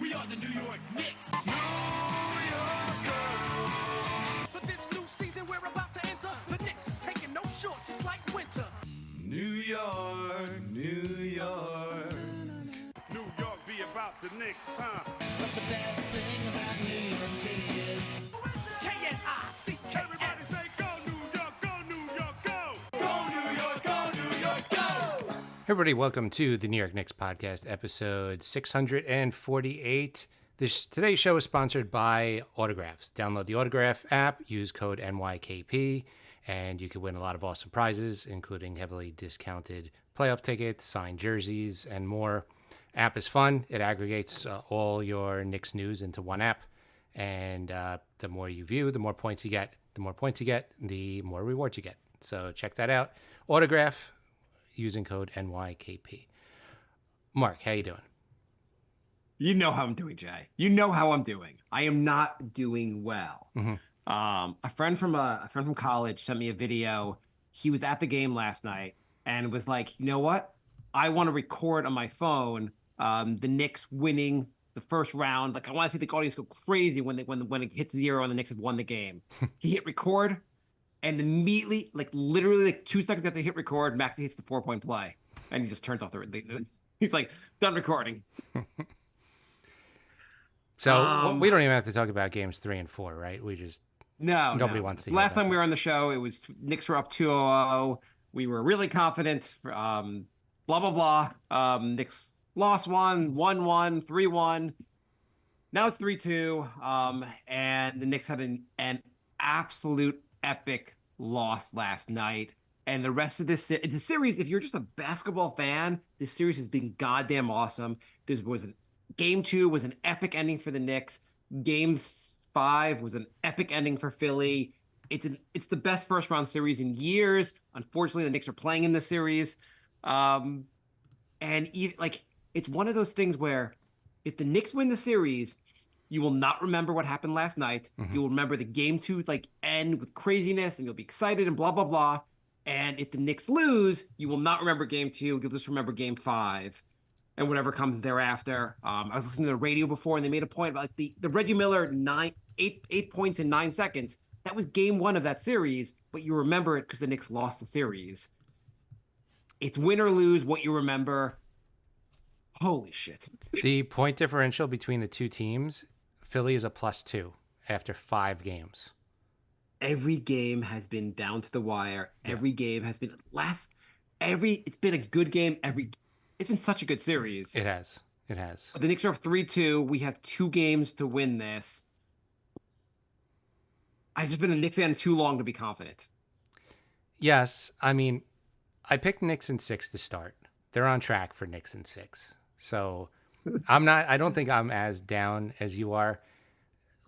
We are the New York Knicks. New York. For this new season we're about to enter, the Knicks taking no short, just like winter. New York, New York. New York be about the Knicks, huh? But the best thing about New York City is K-N-I-C-K-S. Everybody say go New York, go New York, go! Go New York, go New York, go! Hey everybody, welcome to the New York Knicks podcast, episode 648. Today's show is sponsored by Autographs. Download the Autograph app, use code NYKP, and you can win a lot of awesome prizes, including heavily discounted playoff tickets, signed jerseys, and more. App is fun. It aggregates all your Knicks news into one app, and the more you view, the more points you get. The more points you get, the more rewards you get. So check that out. Autograph, using code NYKP. Mark, how you doing? You know how I'm doing, Jay. You know how I'm doing. I am not doing well. Mm-hmm. A friend from college sent me a video. He was at the game last night and was like, you know what? I want to record on my phone the Knicks winning the first round. Like, I want to see the audience go crazy when it hits zero and the Knicks have won the game. He hit record, and immediately, literally 2 seconds after he hit record, Maxey hits the 4-point play, and he just turns off the. He's like, done recording. So we don't even have to talk about games 3 and 4, right? We just nobody wants to. Last time we were on the show, it was Knicks were up 2-0. We were really confident. Blah blah blah. Knicks lost 1, won 1, 3-1. Now it's 3-2. And the Knicks had an absolute epic loss last night. And the rest of the series, if you're just a basketball fan, this series has been goddamn awesome. Game 2 was an epic ending for the Knicks. Game 5 was an epic ending for Philly. It's the best first round series in years. Unfortunately, the Knicks are playing in the series. It's one of those things where if the Knicks win the series, you will not remember what happened last night. Mm-hmm. You will remember the game 2 end with craziness, and you'll be excited and blah blah blah. And if the Knicks lose, you will not remember game 2. You'll just remember game 5 and whatever comes thereafter. I was listening to the radio before, and they made a point about the Reggie Miller 8 points in 9 seconds. That was game 1 of that series, but you remember it because the Knicks lost the series. It's win or lose what you remember. Holy shit. The point differential between the two teams, Philly is a +2 after 5 games. Every game has been down to the wire. Yeah. Every game has been it's been a good game. It's been such a good series. It has. But the Knicks are up 3-2. We have 2 games to win this. I've just been a Knicks fan too long to be confident. Yes. I mean, I picked Knicks in 6 to start. They're on track for Knicks in 6. So I don't think I'm as down as you are.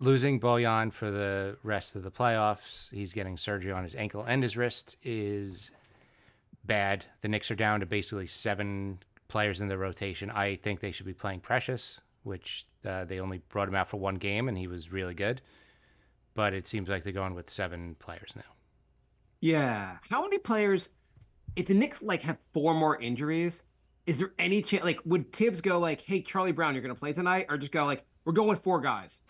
Losing Bojan for the rest of the playoffs, he's getting surgery on his ankle and his wrist, is bad. The Knicks are down to basically 7 players in the rotation. I think they should be playing Precious, which they only brought him out for 1 game, and he was really good. But it seems like they're going with 7 players now. Yeah. How many players, if the Knicks have 4 more injuries, is there any chance, would Tibbs go hey, Charlie Brown, you're going to play tonight? Or just go we're going with 4 guys.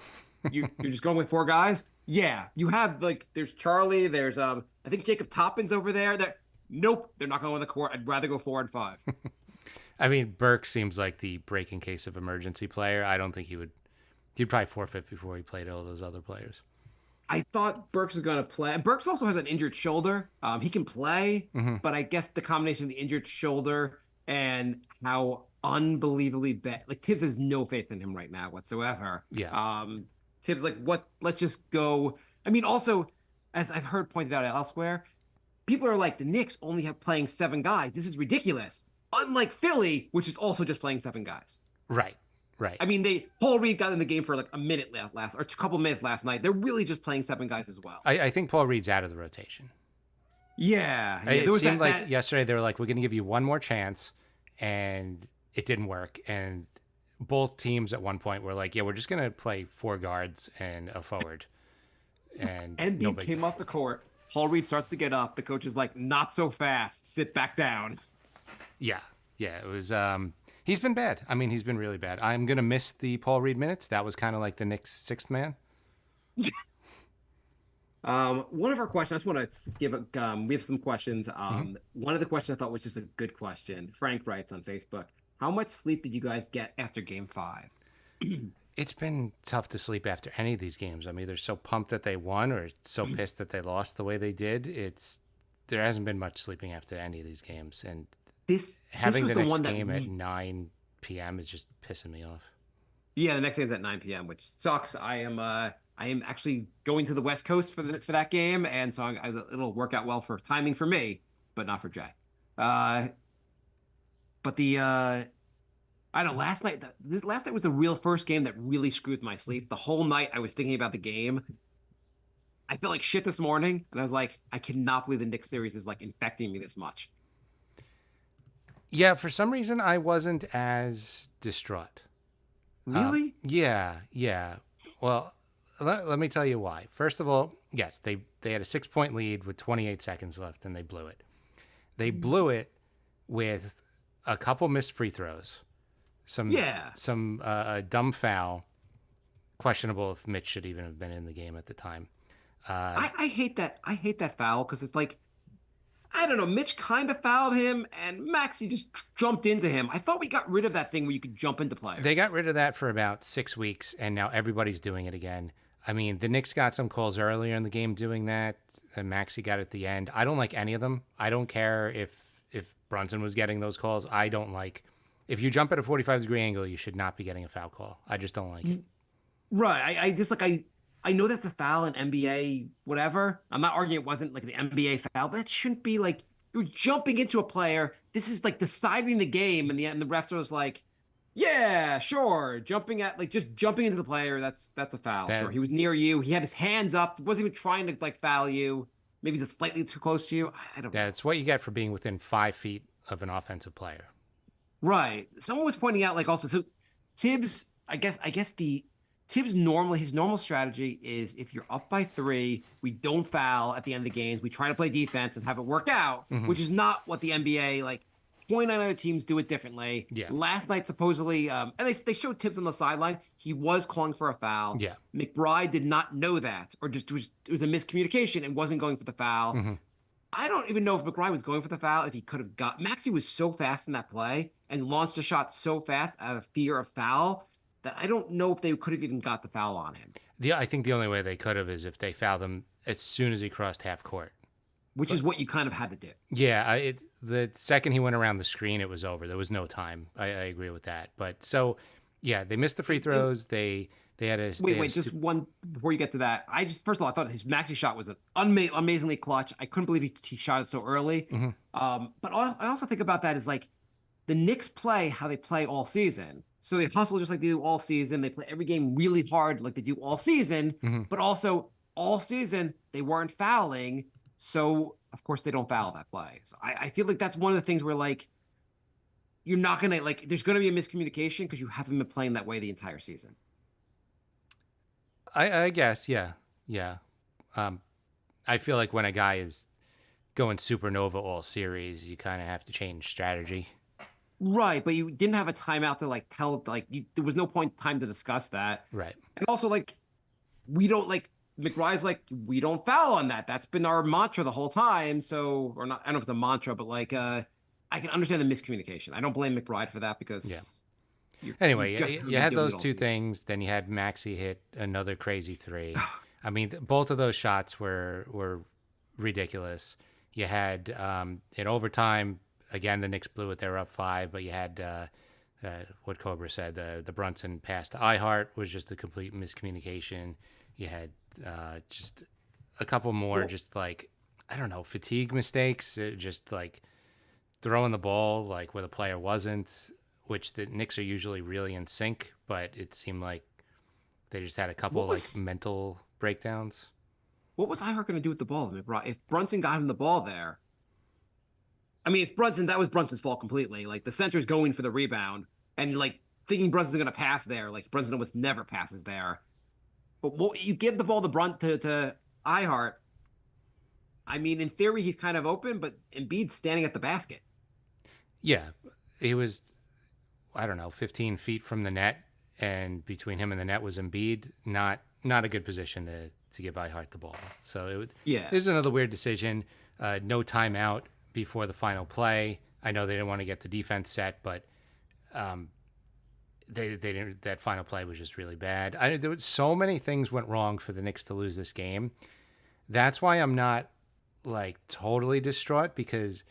You're just going with 4 guys? Yeah. You have there's Charlie, there's I think Jacob Toppin's over there. Nope, they're not going on the court. I'd rather go 4 and 5. I mean, Burke seems like the break in case of emergency player. I don't think he'd probably forfeit before he played all those other players. I thought Burks was going to play. Burks also has an injured shoulder. He can play, but I guess the combination of the injured shoulder and how unbelievably bad. Tibbs has no faith in him right now whatsoever. Yeah. Tibbs what? Let's just go. I mean, also, as I've heard pointed out elsewhere, people are the Knicks only have playing 7 guys. This is ridiculous. Unlike Philly, which is also just playing 7 guys. Right. I mean, Paul Reed got in the game for a minute or a couple minutes last night. They're really just playing 7 guys as well. I think Paul Reed's out of the rotation. Yeah. It seemed yesterday they were we're going to give you one more chance, and it didn't work. And both teams at one point were yeah, we're just going to play 4 guards and a forward. And Embiid came off the court. Paul Reed starts to get up. The coach is not so fast. Sit back down. Yeah. It was He's been bad. I mean, he's been really bad. I'm going to miss the Paul Reed minutes. That was kind of like the Knicks' sixth man. One of our questions, I just want to give a, we have some questions. One of the questions I thought was just a good question. Frank writes on Facebook, how much sleep did you guys get after game 5? It's been tough to sleep after any of these games. I'm either so pumped that they won or so pissed that they lost the way they did. There hasn't been much sleeping after any of these games. And having was the the next one that game at 9 p.m. is just pissing me off. Yeah, the next game's at 9 p.m., which sucks. I am actually going to the West Coast for that game, and so it'll work out well for timing for me, but not for Jay. But I don't know. Last night was the real first game that really screwed my sleep. The whole night I was thinking about the game. I felt like shit this morning, and I was like, I cannot believe the Knicks series is like infecting me this much. Yeah, for some reason I wasn't as distraught. Really? Yeah. Well, let me tell you why. First of all, yes, they had a 6-point lead with 28 seconds left, and they blew it. They blew it with a couple missed free throws, some dumb foul, questionable if Mitch should even have been in the game at the time. I hate that. I hate that foul because it's like, I don't know. Mitch kind of fouled him, and Maxey just jumped into him. I thought we got rid of that thing where you could jump into players. They got rid of that for about 6 weeks, and now everybody's doing it again. I mean, the Knicks got some calls earlier in the game doing that, and Maxey got it at the end. I don't like any of them. I don't care if Brunson was getting those calls. I don't like. If you jump at a 45-degree angle, you should not be getting a foul call. I just don't like it. Right. I just like I know that's a foul in NBA, whatever. I'm not arguing it wasn't like the NBA foul, but it shouldn't be like you're jumping into a player. This is like deciding the game, and the refs was like, yeah, sure. Just jumping into the player, that's a foul. Sure. He was near you. He had his hands up. He wasn't even trying to like foul you. Maybe he's slightly too close to you. I don't know. That's what you get for being within 5 feet of an offensive player. Right. Someone was pointing out like also so Tibbs, I guess his normal strategy is if you're up by 3, we don't foul at the end of the games. We try to play defense and have it work out, which is not what the NBA, like 29 other teams do it differently. Yeah. Last night, supposedly, and they showed Tibbs on the sideline. He was calling for a foul. Yeah. McBride did not know that, or just it was a miscommunication and wasn't going for the foul. I don't even know if McBride was going for the foul, if he could have got. Maxey was so fast in that play and launched a shot so fast out of fear of foul that I don't know if they could have even got the foul on him. I think the only way they could have is if they fouled him as soon as he crossed half court. Which is what you kind of had to do. Yeah, the second he went around the screen, it was over. There was no time. I agree with that. But so, yeah, they missed the free throws. They had a wait, just one before you get to that. First of all, I thought his Maxey shot was an amazingly clutch. I couldn't believe he shot it so early. But I also think about that as like the Knicks play how they play all season. So they hustle just like they do all season. They play every game really hard like they do all season. But also all season they weren't fouling. So of course they don't foul that play. So I feel like that's one of the things where like you're not gonna like there's gonna be a miscommunication because you haven't been playing that way the entire season. I guess, yeah. I feel like when a guy is going supernova all series, you kind of have to change strategy. Right, but you didn't have a timeout to like tell there was no time to discuss that. Right. And also like we don't like McBride's like we don't foul on that. That's been our mantra the whole time. So or not I don't know if it's a mantra, but like I can understand the miscommunication. I don't blame McBride for that because Anyway, you had those two things. Then you had Maxey hit another crazy 3. I mean, both of those shots were ridiculous. You had in overtime, again, the Knicks blew it. They were up 5, but you had what Cobra said, the Brunson pass to iHeart was just a complete miscommunication. You had just a couple more, just like, I don't know, fatigue mistakes, just like throwing the ball like where the player wasn't, which the Knicks are usually really in sync, but it seemed like they just had a couple like mental breakdowns. What was iHeart going to do with the ball? If Brunson got him the ball there, I mean, if Brunson, that was Brunson's fault completely. Like the center's going for the rebound and like thinking Brunson's going to pass there. Like Brunson almost never passes there. But you give the ball to iHeart. I mean, in theory, he's kind of open, but Embiid's standing at the basket. Yeah, he was. I don't know, 15 feet from the net, and between him and the net was Embiid. Not a good position to give Ihart the ball. So it was another weird decision. No timeout before the final play. I know they didn't want to get the defense set, but they didn't. That final play was just really bad. There was so many things went wrong for the Knicks to lose this game. That's why I'm not like totally distraught, because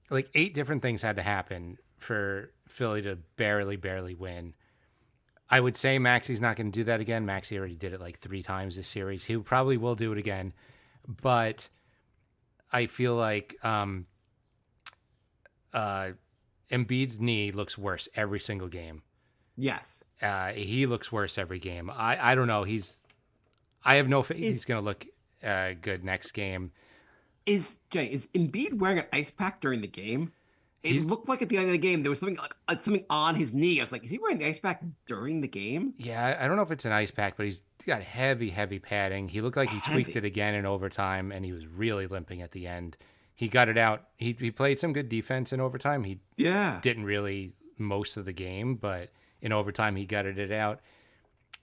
like 8 different things had to happen for Philly to barely win. I would say Maxi's not going to do that again. Maxi already did it like 3 times this series. He probably will do it again, but I feel like Embiid's knee looks worse every single game. Yes. He looks worse every game. I don't know. I have no faith he's going to look good next game. Is Embiid wearing an ice pack during the game? It looked like at the end of the game there was something like something on his knee. I was like, is he wearing the ice pack during the game? Yeah, I don't know if it's an ice pack, but he's got heavy padding. He looked like he tweaked it again in overtime, and he was really limping at the end. He got it out. He played some good defense in overtime. He didn't really most of the game, but in overtime he gutted it out.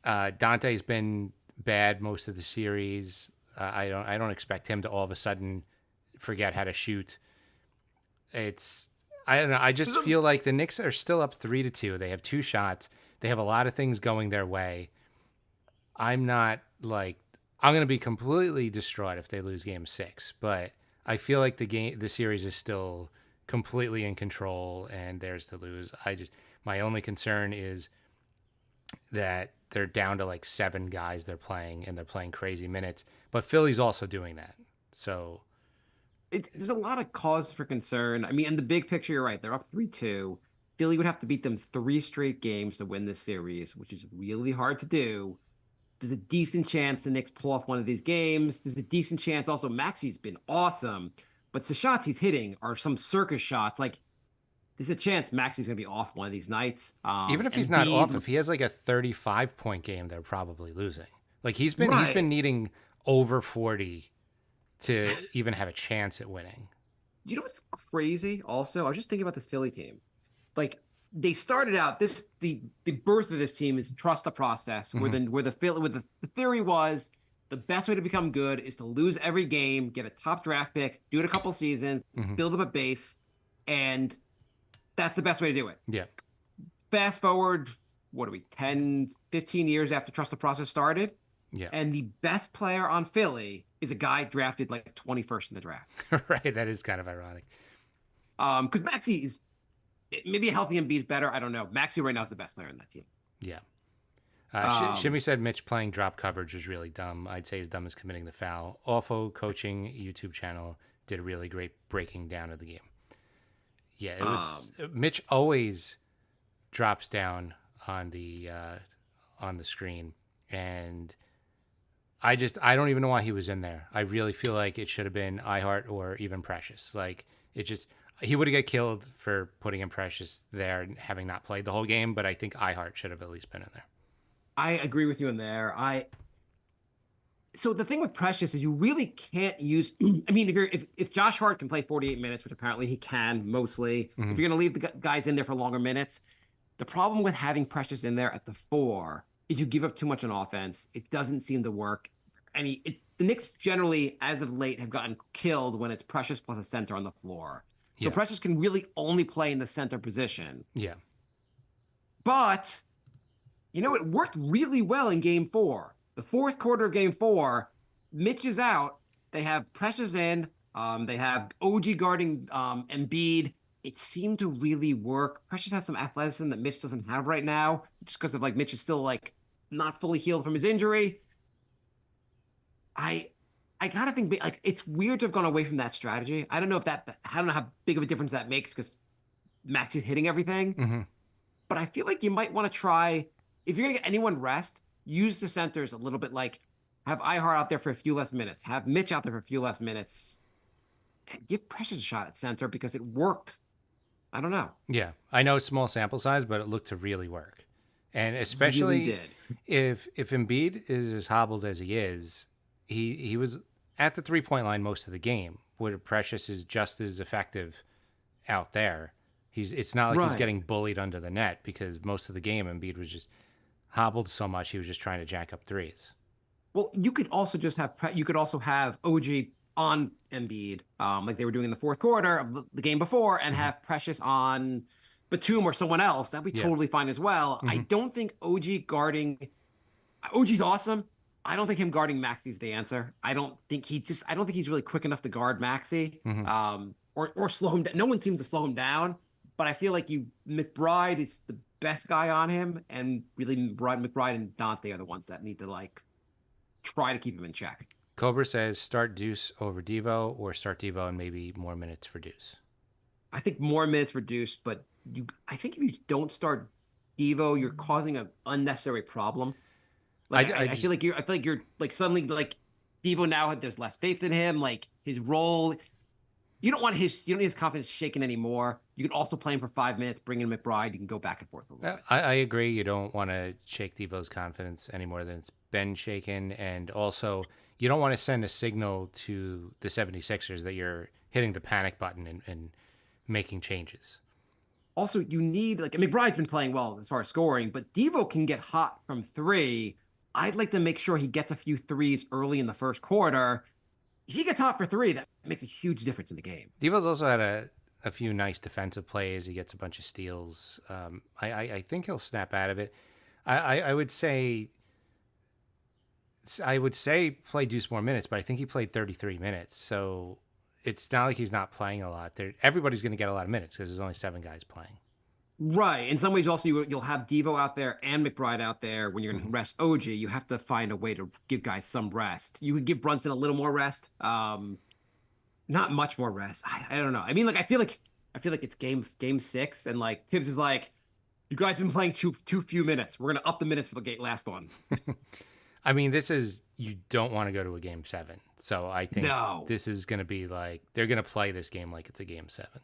Dante's been bad most of the series. I don't expect him to all of a sudden forget how to shoot. I don't know. I just feel like the Knicks are still up 3-2. They have 2 shots. They have a lot of things going their way. I'm not like I'm going to be completely distraught if they lose Game 6, but I feel like the series is still completely in control and theirs to lose. My only concern is that they're down to like 7 guys they're playing, and they're playing crazy minutes. But Philly's also doing that, so. There's a lot of cause for concern. I mean, in the big picture, you're right. They're up 3-2. Philly would have to beat them 3 straight games to win this series, which is really hard to do. There's a decent chance the Knicks pull off one of these games. There's a decent chance also Maxi's been awesome, but the shots he's hitting are some circus shots. Like, there's a chance Maxi's going to be off one of these nights. Even if he's not off, if he has like a 35-point game, they're probably losing. Like he's been needing over 40 to even have a chance at winning. You know what's crazy? Also, I was just thinking about this Philly team. Like, they started out the birth of this team is trust the process. Where the theory was the best way to become good is to lose every game, get a top draft pick, do it a couple seasons, build up a base, and that's the best way to do it. Yeah. Fast forward, what are we, 10, 15 years after trust the process started? Yeah. And the best player on Philly is a guy drafted like 21st in the draft. Right. That is kind of ironic. Because Maxi is maybe a healthy Embiid's better. I don't know. Maxi right now is the best player on that team. Yeah. Shimmy said Mitch playing drop coverage was really dumb. I'd say as dumb as committing the foul. Awful coaching YouTube channel did a really great breaking down of the game. Yeah, it was Mitch always drops down on the screen, and I don't even know why he was in there. I really feel like it should have been Ihart or even Precious. Like he would have got killed for putting in Precious there and having not played the whole game, but I think Ihart should have at least been in there. I agree with you in there. So the thing with Precious is you really can't use. I mean, if Josh Hart can play 48 minutes, which apparently he can mostly, if you're going to leave the guys in there for longer minutes, the problem with having Precious in there at the 4 is you give up too much on offense. It doesn't seem to work. The Knicks generally, as of late, have gotten killed when it's Precious plus a center on the floor. So Precious can really only play in the center position. Yeah. But, it worked really well in Game 4. The 4th quarter of Game 4, Mitch is out. They have Precious in. They have OG guarding Embiid. It seemed to really work. Precious has some athleticism that Mitch doesn't have right now, just because of Mitch is still not fully healed from his injury. I gotta think it's weird to have gone away from that strategy. I don't know how big of a difference that makes because Max is hitting everything. But I feel like you might want to try, if you're gonna get anyone rest, use the centers a little bit. Like have Ihart out there for a few less minutes, have Mitch out there for a few less minutes, and give Precious a shot at center because it worked. I don't know. Yeah, I know small sample size, but it looked to really work. And especially really if Embiid is as hobbled as he is, he was at the 3-point line most of the game, where Precious is just as effective out there. It's not like he's Right. getting bullied under the net because most of the game Embiid was just hobbled so much he was just trying to jack up threes. Well, you could also just have you could also have OG on Embiid, like they were doing in the fourth quarter of the game before, and have Precious on Batum or someone else. That'd be Yeah. totally fine as well. I don't think OG guarding OG's awesome. I don't think him guarding Maxi's the answer. I don't think he's really quick enough to guard Maxi. Or slow him down. No one seems to slow him down. But I feel like McBride is the best guy on him, and really McBride and Dante are the ones that need to like try to keep him in check. Cobra says start Deuce over Devo or start Devo and maybe more minutes for Deuce. I think more minutes for Deuce, but I think if you don't start Devo, you're causing an unnecessary problem. Like I feel like you're like suddenly like Devo now there's less faith in him. Like his role, you don't need his confidence shaken anymore. You can also play him for 5 minutes, bring in McBride. You can go back and forth a little bit. I agree. You don't want to shake Devo's confidence any more than it's been shaken. And also, you don't want to send a signal to the 76ers that you're hitting the panic button and making changes. Also, you need like McBride's been playing well as far as scoring, but Devo can get hot from three. I'd like to make sure he gets a few threes early in the first quarter. If he gets hot for three, that makes a huge difference in the game. Devo's also had a few nice defensive plays. He gets a bunch of steals. I think he'll snap out of it. I would say play Deuce more minutes, but I think he played 33 minutes. So it's not like he's not playing a lot. Everybody's going to get a lot of minutes because there's only 7 guys playing. Right. In some ways, also, you'll have Devo out there and McBride out there. When you're going to rest OG, you have to find a way to give guys some rest. You could give Brunson a little more rest. Not much more rest. I don't know. I mean, like I feel like it's game 6, and like Tibbs is like, you guys have been playing too few minutes. We're gonna up the minutes for the last one. I mean, you don't want to go to a game 7. So I think this is going to be like, they're going to play this game like it's a game 7. Do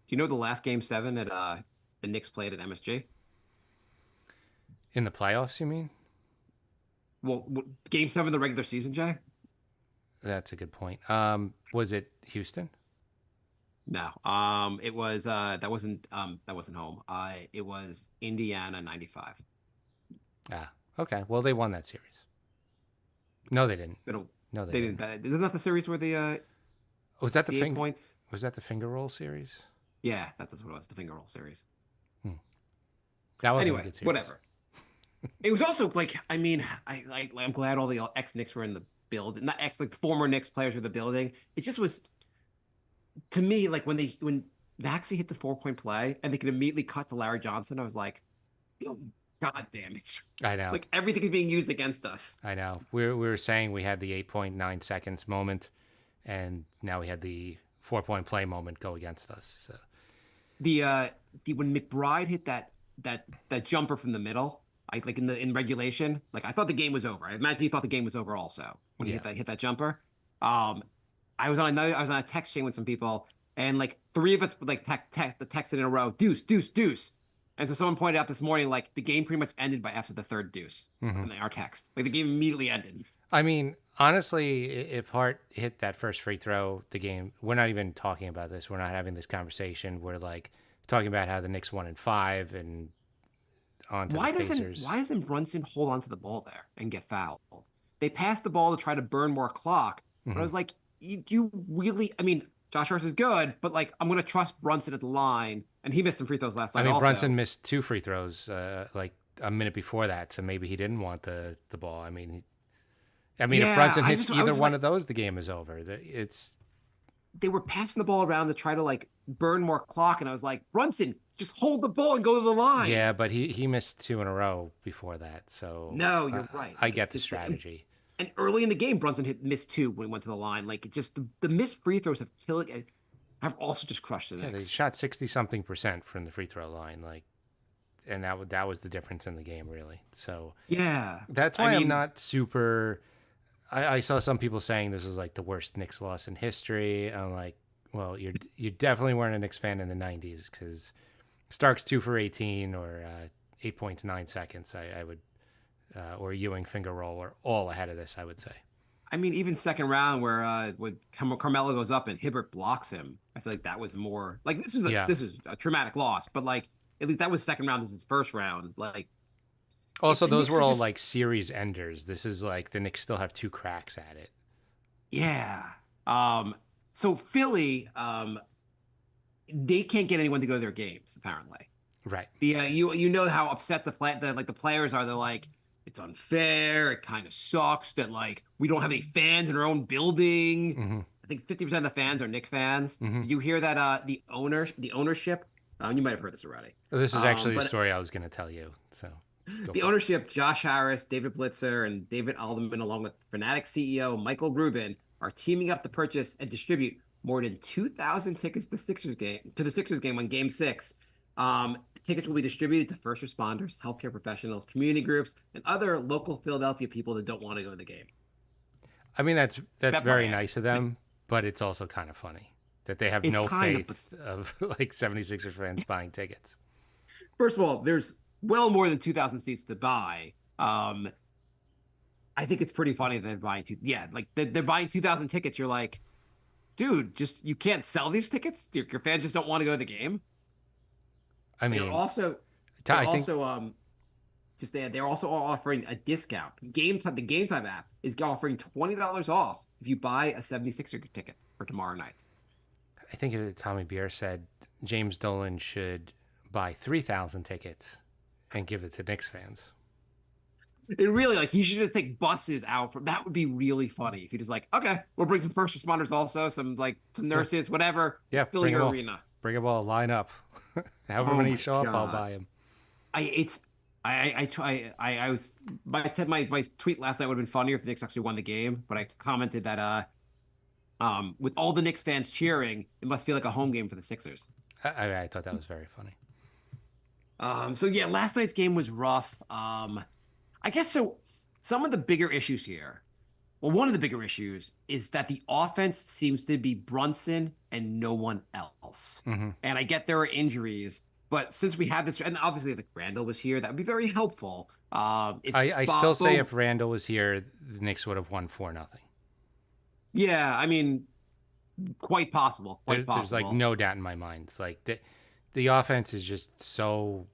you know the last game 7 that the Knicks played at MSG? In the playoffs, you mean? Well, game 7 of the regular season, Jay? That's a good point. Was it Houston? No. It was that wasn't home. It was Indiana 95. Ah, okay. Well, they won that series. No, they didn't. No, They didn't. Isn't that the series where the was that the 8 points? Was that the finger roll series? Yeah, that's what it was. The finger roll series. That wasn't a Anyway, good series. whatever. It was also like, I mean, I'm glad all the ex Knicks were in the build, not ex, like former Knicks players were in the building. It just was, to me, like when Maxey hit the 4-point play and they could immediately cut to Larry Johnson, I was like, oh, God damn it! I know. Like everything is being used against us. I know. We were saying we had the 8.9 seconds moment, and now we had the 4-point play moment go against us. So The when McBride hit that jumper from the middle, like in regulation, like I thought the game was over. I imagine you thought the game was over also when he hit that jumper. I was on a text chain with some people, and like 3 of us like texted in a row, deuce, deuce, deuce. And so someone pointed out this morning, like the game pretty much ended by after the 3rd deuce in our text. Like the game immediately ended. I mean, honestly, if Hart hit that first free throw, the game, we're not even talking about this. We're not having this conversation. We're like talking about how the Knicks won in 5 and on to the Pacers. Why doesn't Brunson hold on to the ball there and get fouled? They passed the ball to try to burn more clock. But I was like, you really, I mean, Josh Hart is good, but like I'm going to trust Brunson at the line. And he missed some free throws last night. I mean, also. Brunson missed 2 free throws like a minute before that, so maybe he didn't want the ball. I mean, if Brunson hits either one of those, the game is over. They were passing the ball around to try to like burn more clock, and I was like, Brunson, just hold the ball and go to the line. Yeah, but he missed 2 in a row before that, so no, you're right. I get the strategy. And early in the game, Brunson missed 2 when he went to the line. Like it just the missed free throws have also just crushed the Knicks. Yeah, they shot 60-something% from the free throw line, like, and that was the difference in the game, really. So yeah, that's why I'm not super. I saw some people saying this was like the worst Knicks loss in history. I'm like, well, you definitely weren't a Knicks fan in the '90s because Starks 2 for 18 or 8.9 seconds. I would or Ewing finger roll are all ahead of this. I would say. I mean, even second round where when Carmelo goes up and Hibbert blocks him, I feel like that was more like Yeah. this is a traumatic loss, but like at least that was second round. This is first round. Like if Also, the those Knicks were are all just like series enders. This is like the Knicks still have 2 cracks at it. yeah. So Philly, they can't get anyone to go to their games apparently. Right. You know how upset the players are. They're like, it's unfair. It kind of sucks that like we don't have any fans in our own building. Hmm. I think 50% of the fans are Knick fans. Hmm. Did you hear that the ownership, you might have heard this already. This is actually the But story I was going to tell you. So go the for it. ownership, Josh Harris, David Blitzer, and David Alderman, along with Fanatic CEO Michael Rubin, are teaming up to purchase and distribute more than 2,000 tickets to the Sixers game on Game 6. Tickets will be distributed to first responders, healthcare professionals, community groups, and other local Philadelphia people that don't want to go to the game. I mean, that's Pep very Miami. nice of them, but it's also kind of funny that they have It's no kind faith of like 76ers fans buying tickets. First of all, there's well more than 2,000 seats to buy. I think it's pretty funny that they're buying they're buying 2,000 tickets. You're like, dude, just you can't sell these tickets. Your fans just don't want to go to the game. I They're mean, also I think they're also offering a discount. The Game Time app is offering $20 off if you buy a 76er ticket for tomorrow night. I think Tommy Beer said James Dolan should buy 3,000 tickets and give it to Knicks fans. It really like he should just take buses out from that would be really funny if he just like, okay, we'll bring some first responders also, some nurses, whatever. Yeah, Fill bring your them all. arena. Bring them all. Line up. However Oh many my show up, I'll God. buy them. I was my tweet last night would have been funnier if the Knicks actually won the game, but I commented that with all the Knicks fans cheering, it must feel like a home game for the Sixers. I thought that was very funny. So yeah, last night's game was rough. I guess so. Some of the bigger issues here. Well, one of the bigger issues is that the offense seems to be Brunson and no one else. Mhm. And I get there are injuries, but since we had this, and obviously if Randall was here, that would be very helpful. I still say if Randall was here, the Knicks would have won 4-0. Yeah, I mean, quite possible. Quite possible. There's like no doubt in my mind. Like the offense is just so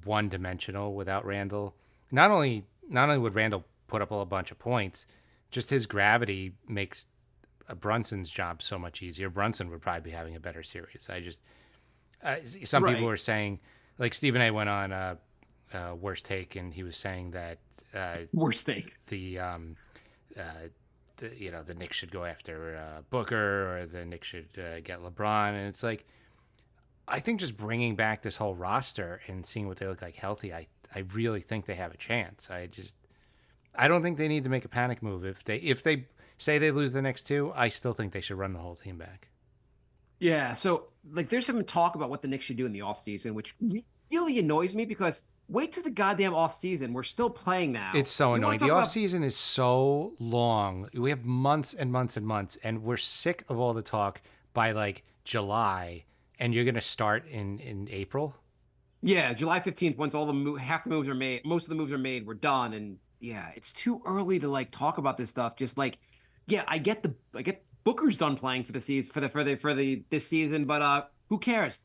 one-dimensional without Randall. Not only would Randall put up a bunch of points, just his gravity makes Brunson's job so much easier. Brunson would probably be having a better series. Some people were saying, like Stephen A. went on Worst Take, and he was saying that Worst take. the Knicks should go after Booker, or the Knicks should get LeBron, and it's like, I think just bringing back this whole roster and seeing what they look like healthy, I really think they have a chance. I don't think they need to make a panic move. If they say they lose the next 2, I still think they should run the whole team back. Yeah, so like there's some talk about what the Knicks should do in the offseason, which really annoys me because wait till the goddamn offseason. We're still playing now. It's so You wanna annoying. The talk about- offseason is so long. We have months and months and months, and we're sick of all the talk by like July, and you're going to start in April? Yeah, July 15th, once all half the moves are made, most of the moves are made, we're done. And yeah, it's too early to like talk about this stuff. Just like, yeah, I get Booker's done playing for the season for this season, but who cares?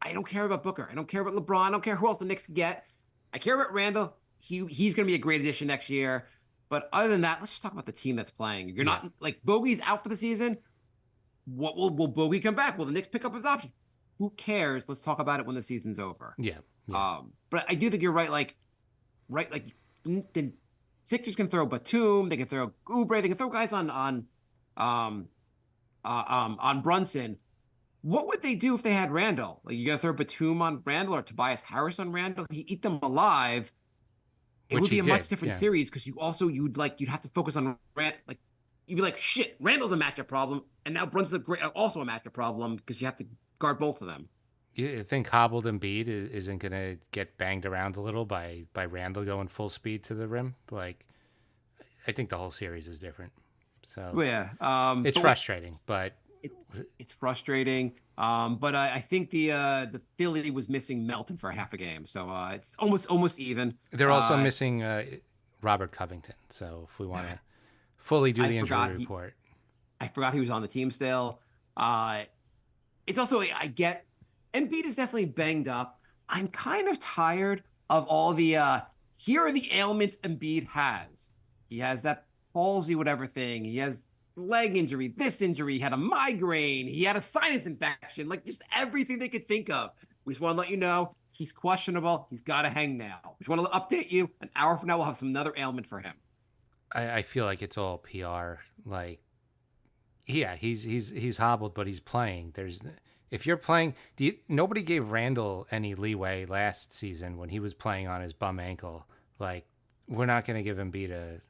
I don't care about Booker. I don't care about LeBron. I don't care who else the Knicks get. I care about Randall. He's going to be a great addition next year. But other than that, let's just talk about the team that's playing. You're not like Bogey's out for the season. What will Bogey come back? Will the Knicks pick up his option? Who cares? Let's talk about it when the season's over. Yeah. But I do think you're right. Like the Sixers can throw Batum, they can throw Oubre, they can throw guys on Brunson. What would they do if they had Randall? Like you gonna throw Batum on Randall or Tobias Harris on Randall? He eat them alive. It Which would be he a much did, different yeah. series because you'd have to focus on like you'd be like shit. Randall's a matchup problem, and now Brunson's also a matchup problem because you have to guard both of them. You think hobbled Embiid isn't going to get banged around a little by Randall going full speed to the rim? Like, I think the whole series is different. So Yeah, it's frustrating, but it's frustrating. But I think the Philly was missing Melton for half a game, so it's almost even. they're also missing Robert Covington. So if we want to fully do I the forgot injury he- report. I forgot he was on the team still. It's also I get Embiid is definitely banged up. I'm kind of tired of all the here are the ailments Embiid has. He has that palsy whatever thing. He has leg injury, this injury, he had a migraine, he had a sinus infection, like just everything they could think of. We just want to let you know he's questionable. He's got to hang now. We just want to update you. An hour from now, we'll have some another ailment for him. I feel like it's all PR. Like, yeah, he's hobbled, but he's playing. There's if you're playing, nobody gave Randall any leeway last season when he was playing on his bum ankle. Like, we're not going to give Embiid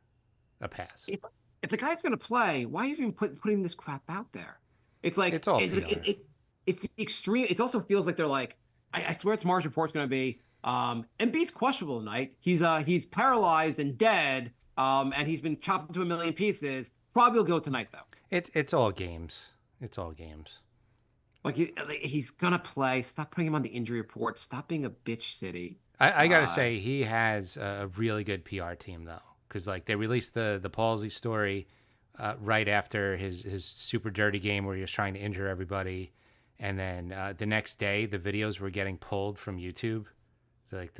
a pass. If the guy's going to play, why are you even putting this crap out there? It's like It's all PR. It's the extreme. It also feels like they're like, I swear tomorrow's report's going to be Embiid's questionable tonight. He's paralyzed and dead, and he's been chopped into a million pieces. Probably will go tonight though. It's all games. It's all games. Like he's gonna play. Stop putting him on the injury report. Stop being a bitch city. I gotta say he has a really good PR team though, because like they released the palsy story right after his super dirty game where he was trying to injure everybody, and then the next day the videos were getting pulled from YouTube. Like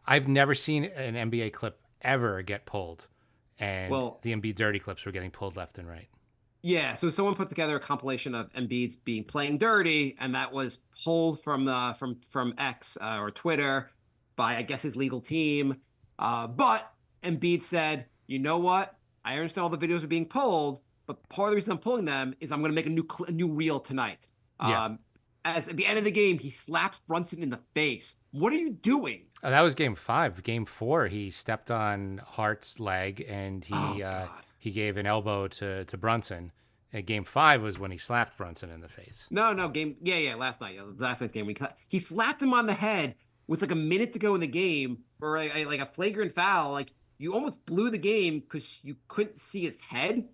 I've never seen an NBA clip ever get pulled, and the Embiid dirty clips were getting pulled left and right. Yeah, so someone put together a compilation of Embiid's being playing dirty, and that was pulled from X or Twitter by I guess his legal team. But Embiid said, "You know what? I understand all the videos are being pulled, but part of the reason I'm pulling them is I'm going to make a new reel tonight." Yeah. As at the end of the game, he slaps Brunson in the face. What are you doing? That was game 5. Game 4, he stepped on Hart's leg and he gave an elbow to Brunson. And game 5 was when he slapped Brunson in the face. No, last night, last night's game. He slapped him on the head with like a minute to go in the game for like a flagrant foul. Like you almost blew the game because you couldn't see his head.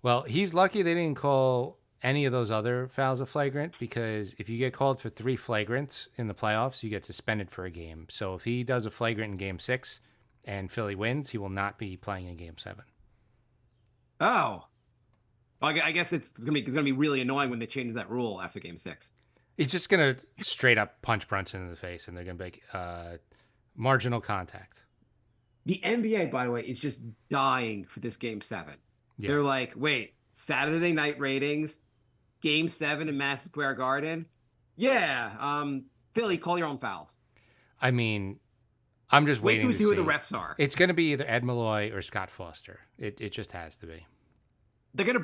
Well, he's lucky they didn't call any of those other fouls a flagrant, because if you get called for 3 flagrants in the playoffs, you get suspended for a game. So if he does a flagrant in game 6 and Philly wins, he will not be playing in game 7. Oh. I guess it's gonna be really annoying when they change that rule after game 6. He's just gonna straight up punch Brunson in the face, and they're gonna be marginal contact. The NBA, by the way, is just dying for this game 7. Yeah. They're like, wait, Saturday night ratings, game 7 in Madison Square Garden. Yeah, Philly, call your own fouls. I mean, I'm just Wait waiting to see who the refs are. It's gonna be either Ed Malloy or Scott Foster. It just has to be. They're gonna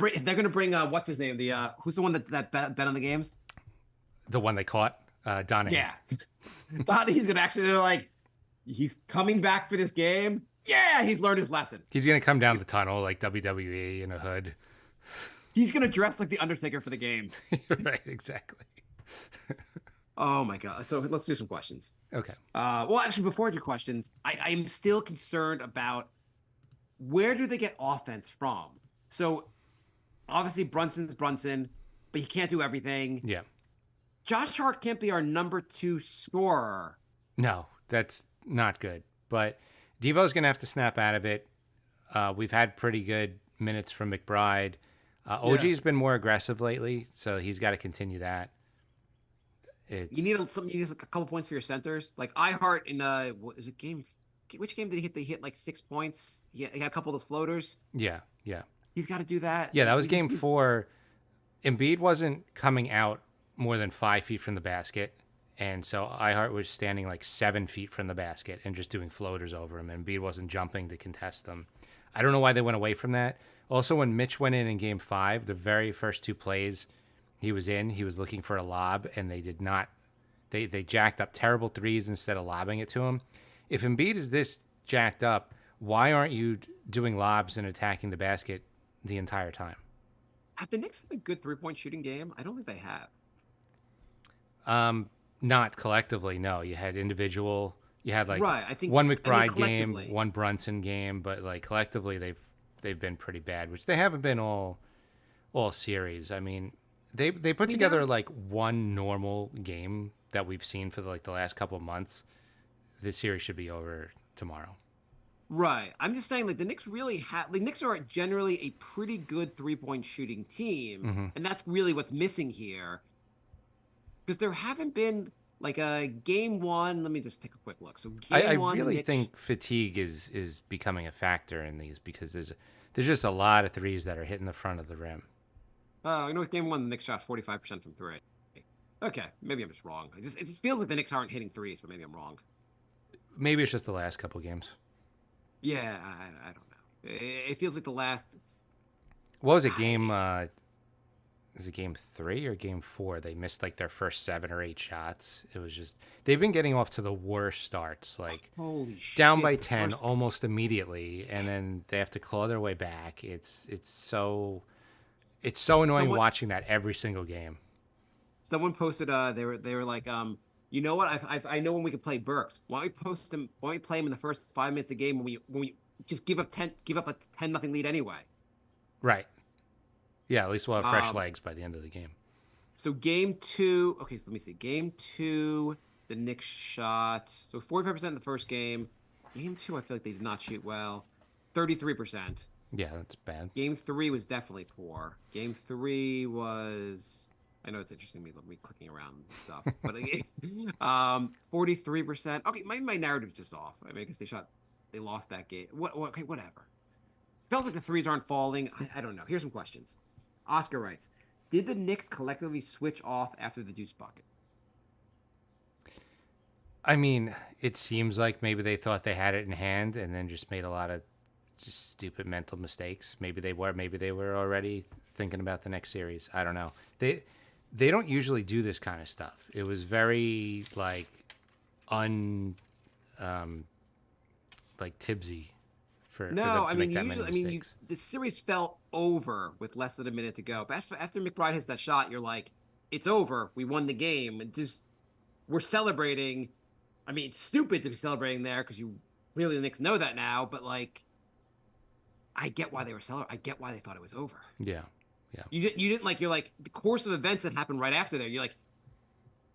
bring what's his name? The who's the one that bet on the games? The one they caught, Donahue. Yeah. He's gonna actually, they're like, he's coming back for this game. Yeah, he's learned his lesson. He's gonna come down the tunnel like WWE in a hood. He's gonna dress like the Undertaker for the game. Right, exactly. Oh my god. So let's do some questions. Okay. Well, actually, before I do questions, I'm still concerned about where do they get offense from? So obviously Brunson's Brunson, but he can't do everything. Yeah. Josh Hart can't be our number 2 scorer. No, that's not good. But Devo's going to have to snap out of it. We've had pretty good minutes from McBride. OG's been more aggressive lately, so he's got to continue that. You need a couple points for your centers. Like Hart in what is it game? Which game did he hit? They hit like 6 points. He had a couple of those floaters. Yeah. He's got to do that. Yeah, that was game 4. Embiid wasn't coming out more than 5 feet from the basket. And so Ihart was standing like 7 feet from the basket and just doing floaters over him. And Embiid wasn't jumping to contest them. I don't know why they went away from that. Also, when Mitch went in game 5, the very first 2 plays he was looking for a lob, and they did not. They jacked up terrible threes instead of lobbing it to him. If Embiid is this jacked up, why aren't you doing lobs and attacking the basket the entire time? Have the Knicks had a good 3-point shooting game? I don't think they have. Not collectively, no. You had individual. You had like right, I think, one McBride game, one Brunson game, but like collectively they've been pretty bad, which they haven't been all series. I mean, they put together like one normal game that we've seen for the last couple of months. This series should be over tomorrow. Right. I'm just saying, like, the Knicks really have. The Knicks are generally a pretty good 3-point shooting team, Mm-hmm. and that's really what's missing here. Because there haven't been like a game one. Let me just take a quick look. So I game one, the really Knicks. think fatigue is becoming a factor in these because there's just a lot of threes that are hitting the front of the rim. You know, with game one, the Knicks shot 45% from three. Okay, maybe I'm just wrong. It just feels like the Knicks aren't hitting threes, but maybe I'm wrong. Maybe it's just the last couple games. Yeah, I don't know. It feels like the last. What was it, game? Is it game 3 or game 4? They missed like their first 7 or 8 shots. It was just they've been getting off to the worst starts, like Holy shit! down by the 10 first- almost immediately, and then they have to claw their way back. It's so annoying Someone- watching that every single game. Someone posted. They were like, you know what? I know when we can play Burks. Why don't we post him? Why don't we play him in the first 5 minutes of the game when we just give up a 10-0 lead anyway? Right. Yeah, at least we'll have fresh Um, legs by the end of the game. So game two. Okay, so let me see. Game two, the Knicks shot so 45% in the first game. Game two, I feel like they did not shoot well. 33%. Yeah, that's bad. Game three was definitely poor. Game three was. I know it's interesting me clicking around and stuff, but 43%. Okay, my narrative's just off. I mean, I guess they lost that game. Okay, whatever. Feels like the threes aren't falling. I don't know. Here's some questions. Oscar writes, did the Knicks collectively switch off after the deuce bucket? I mean, it seems like maybe they thought they had it in hand and then just made a lot of just stupid mental mistakes. Maybe they were already thinking about the next series. I don't know. They don't usually do this kind of stuff. It was very like like Tibbsy for them No, to I make mean, that usually, many mistakes. the series felt over with less than a minute to go. But after McBride hits that shot, you're like, it's over. We won the game. And just, we're celebrating. I mean, it's stupid to be celebrating there because you clearly the Knicks know that now. But like, I get why they were celebrating. I get why they thought it was over. Yeah. You didn't like. You're like the course of events that happened right after there. You're like,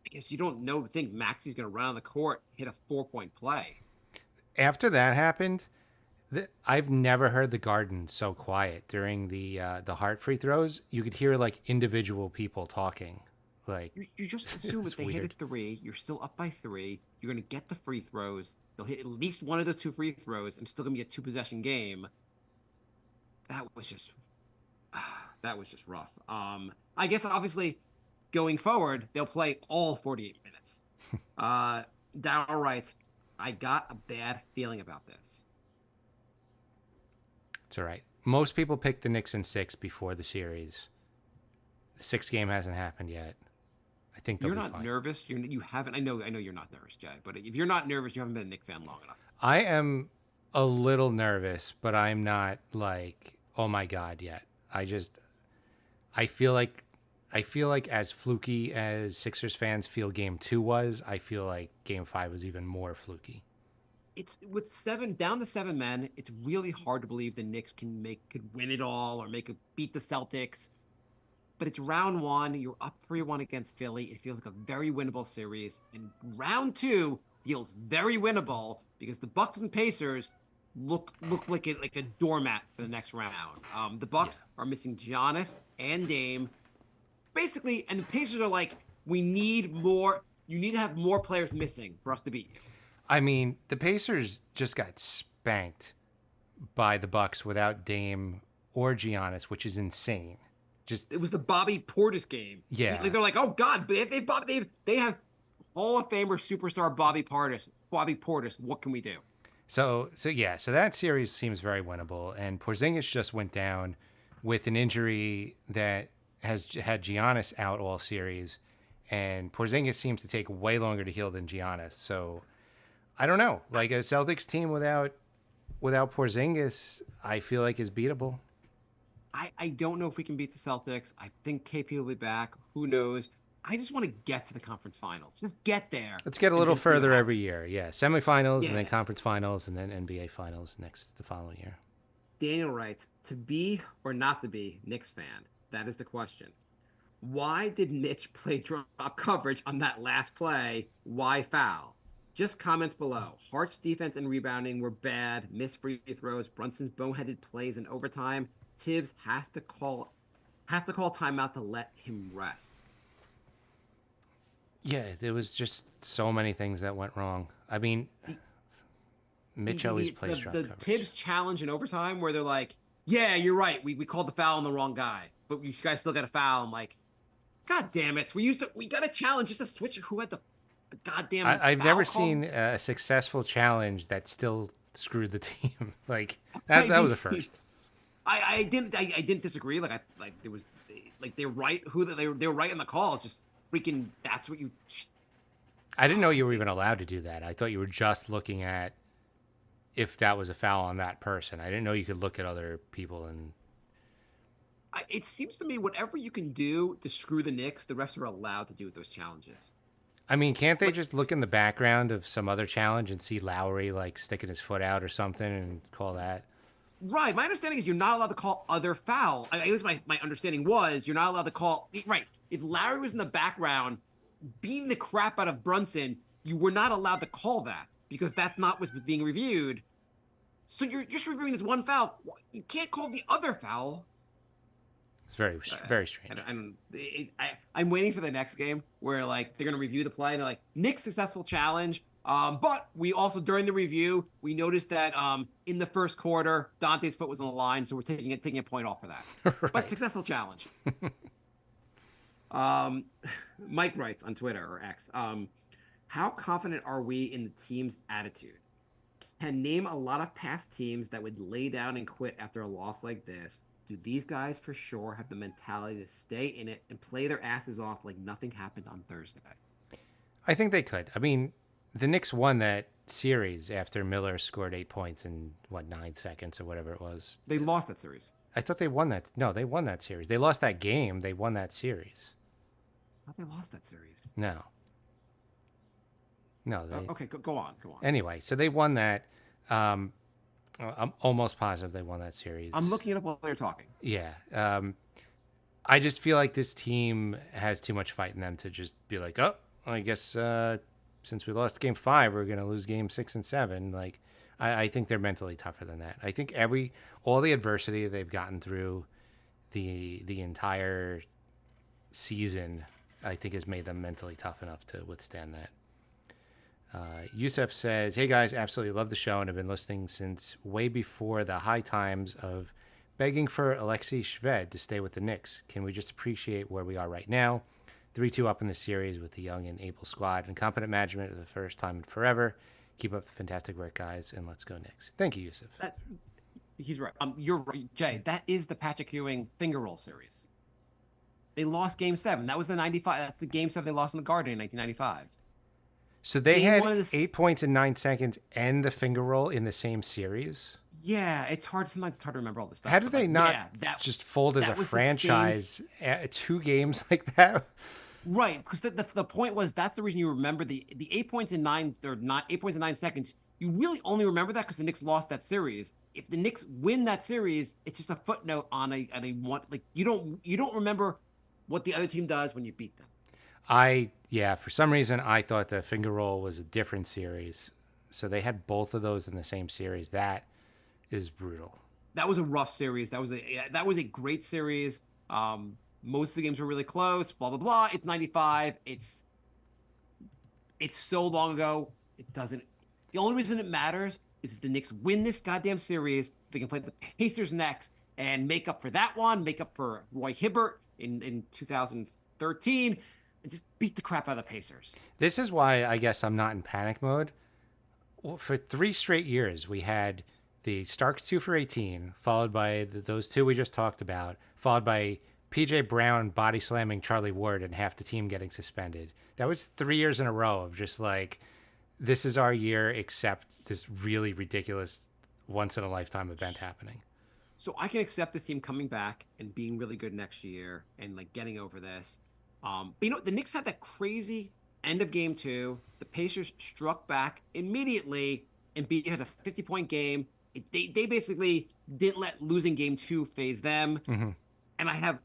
I guess you don't think Maxi's going to run on the court, hit a 4-point play. After that happened, I've never heard the Garden so quiet during the Hart free throws. You could hear like individual people talking. Like You just assume It's if they hit weird. a three, you're still up by 3. You're going to get the free throws. They'll hit at least one of the 2 free throws, and it's still going to be a 2-possession game. That was just rough. I guess obviously going forward, they'll play all 48 minutes. Darryl writes, I got a bad feeling about this. it's all right. Most people pick the Knicks in 6 before the series. The 6th game hasn't happened yet. I think they'll You're be not fine. nervous. You haven't. I know you're not nervous, Jay. But if you're not nervous, you haven't been a Knicks fan long enough. I am a little nervous, but I'm not like, oh my God yet. I feel like as fluky as Sixers fans feel game 2 was, I feel like game 5 was even more fluky. It's with down to 7 men. It's really hard to believe the Knicks could win it all or beat the Celtics. But it's round 1. You're up 3-1 against Philly. It feels like a very winnable series. And round 2 feels very winnable because the Bucks and Pacers look like a doormat for the next round. The Bucks are missing Giannis and Dame. Basically, and the Pacers are like, we need more. You need to have more players missing for us to beat you. I mean, the Pacers just got spanked by the Bucks without Dame or Giannis, which is insane. Just It was the Bobby Portis game. Yeah. They're like, oh God, they have Hall of Famer superstar Bobby Portis. What can we do? so that series seems very winnable. And Porzingis just went down with an injury that has had Giannis out all series, and Porzingis seems to take way longer to heal than Giannis. So I don't know. Like a Celtics team without Porzingis, I feel like is beatable. I don't know if we can beat the Celtics. I think KP will be back. Who knows? I just want to get to the conference finals. Just get there. Let's get a and little then see what further every happens. year. Yeah, semifinals and then Yeah. conference finals and then NBA finals the following year. Daniel writes, to be or not to be Knicks fan? That is the question. Why did Mitch play drop coverage on that last play? Why foul? Just comments below. Hart's defense and rebounding were bad. Missed free throws. Brunson's boneheaded plays in overtime. Tibbs has to call timeout to let him rest. Yeah, there was just so many things that went wrong. I mean, Mitch always plays drop coverage. Tibbs challenge in overtime where they're like, yeah, you're right. We called the foul on the wrong guy, but you guys still got a foul. I'm like, God damn it. We got a challenge just to switch who had the goddamn I've foul never call? seen a successful challenge that still screwed the team. Like that was a first. I didn't disagree. Like there was they're right. They were right in the call. It's just freaking. That's what you. I didn't know you were even allowed to do that. I thought you were just looking at if that was a foul on that person. I didn't know you could look at other people and. It seems to me whatever you can do to screw the Knicks, the refs are allowed to do with those challenges. I mean, can't they just look in the background of some other challenge and see Lowry like sticking his foot out or something and call that? Right. My understanding is you're not allowed to call other foul. At least my understanding was you're not allowed to call. Right. If Lowry was in the background beating the crap out of Brunson, you were not allowed to call that because that's not what's being reviewed. So you're just reviewing this one foul. You can't call the other foul. It's very strange. I'm waiting for the next game where like they're gonna review the play and they're like Knicks successful challenge. But we also during the review we noticed that in the first quarter Dante's foot was on the line, so we're taking a point off for that. Right. But successful challenge. Mike writes on Twitter or X. How confident are we in the team's attitude? Can name a lot of past teams that would lay down and quit after a loss like this. Do these guys for sure have the mentality to stay in it and play their asses off like nothing happened on Thursday? I think they could. I mean, the Knicks won that series after Miller scored 8 points in 9 seconds or whatever it was. They lost that series. I thought they won that. No, they won that series. They lost that game. They won that series. I thought they lost that series. No. They, okay, go on. Anyway, so they won that. I'm almost positive they won that series. I'm looking it up while you're talking. Yeah. I just feel like this team has too much fight in them to just be like, oh, I guess since we lost game 5, we're going to lose game 6 and 7. Like, I think they're mentally tougher than that. I think all the adversity they've gotten through the entire season, I think has made them mentally tough enough to withstand that. Yusef says, hey guys, absolutely love the show and have been listening since way before the high times of begging for Alexei Shved to stay with the Knicks. Can we just appreciate where we are right now? 3-2 up in the series with the young and able squad and competent management for the first time in forever. Keep up the fantastic work, guys, and let's go Knicks. Thank you, Yusef. He's right. You're right, Jay. That is the Patrick Ewing finger roll series. They lost game 7. That was the 95. That's the game 7 they lost in the Garden in 1995. So they had 8 points in 9 seconds and the finger roll in the same series? Yeah, sometimes it's hard to remember all this stuff. How did they not just fold as a franchise 2 games like that? Right, because the point was that's the reason you remember the 8 points in 9 seconds. You really only remember that because the Knicks lost that series. If the Knicks win that series, it's just a footnote on a one. Like you don't remember what the other team does when you beat them. For some reason, I thought the finger roll was a different series. So they had both of those in the same series. That is brutal. That was a rough series. That was a great series. Most of the games were really close, blah, blah, blah. It's 95. It's so long ago. It doesn't. The only reason it matters is if the Knicks win this goddamn series, they can play the Pacers next and make up for that one, make up for Roy Hibbert in 2013. And just beat the crap out of the Pacers. This is why I guess I'm not in panic mode. Well, for 3 straight years, we had the Starks 2 for 18, followed by those 2 we just talked about, followed by PJ Brown body slamming Charlie Ward and half the team getting suspended. That was 3 years in a row of just like, this is our year, except this really ridiculous once in a lifetime event happening. So I can accept this team coming back and being really good next year and like getting over this. But the Knicks had that crazy end of game 2. The Pacers struck back immediately and had a 50-point game. They basically didn't let losing game 2 phase them. Mm-hmm. And I have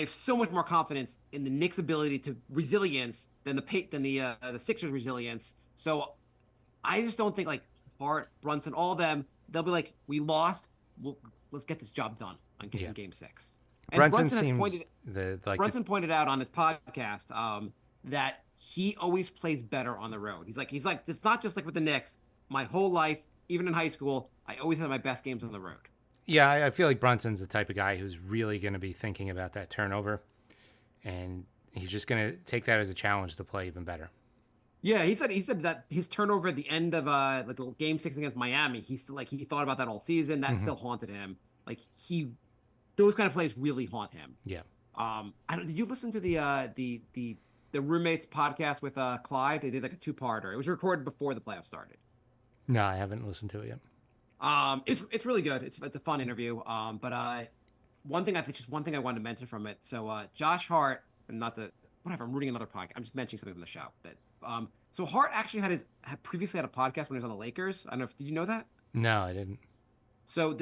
so much more confidence in the Knicks' ability to resilience than the Sixers' resilience. So I just don't think like Hart, Brunson, all of them, they'll be like, we lost. Let's get this job done on game 6. And Brunson Brunson has seems pointed Brunson pointed out on his podcast that he always plays better on the road. He's like, it's not just like with the Knicks. My whole life, even in high school, I always had my best games on the road. Yeah, I feel like Brunson's the type of guy who's really going to be thinking about that turnover, and he's just going to take that as a challenge to play even better. Yeah, he said that his turnover at the end of like game 6 against Miami, he thought about that all season. That still haunted him. Like those kind of plays really haunt him. Yeah. Did you listen to the roommates podcast with Clyde? They did like a 2-parter. It was recorded before the playoffs started. No, I haven't listened to it yet. It's really good. It's a fun interview. But one thing I wanted to mention from it. So Josh Hart, and not the whatever. I'm reading another podcast. I'm just mentioning something from the show that. So Hart actually had previously had a podcast when he was on the Lakers. I don't know if did you know that? No, I didn't. So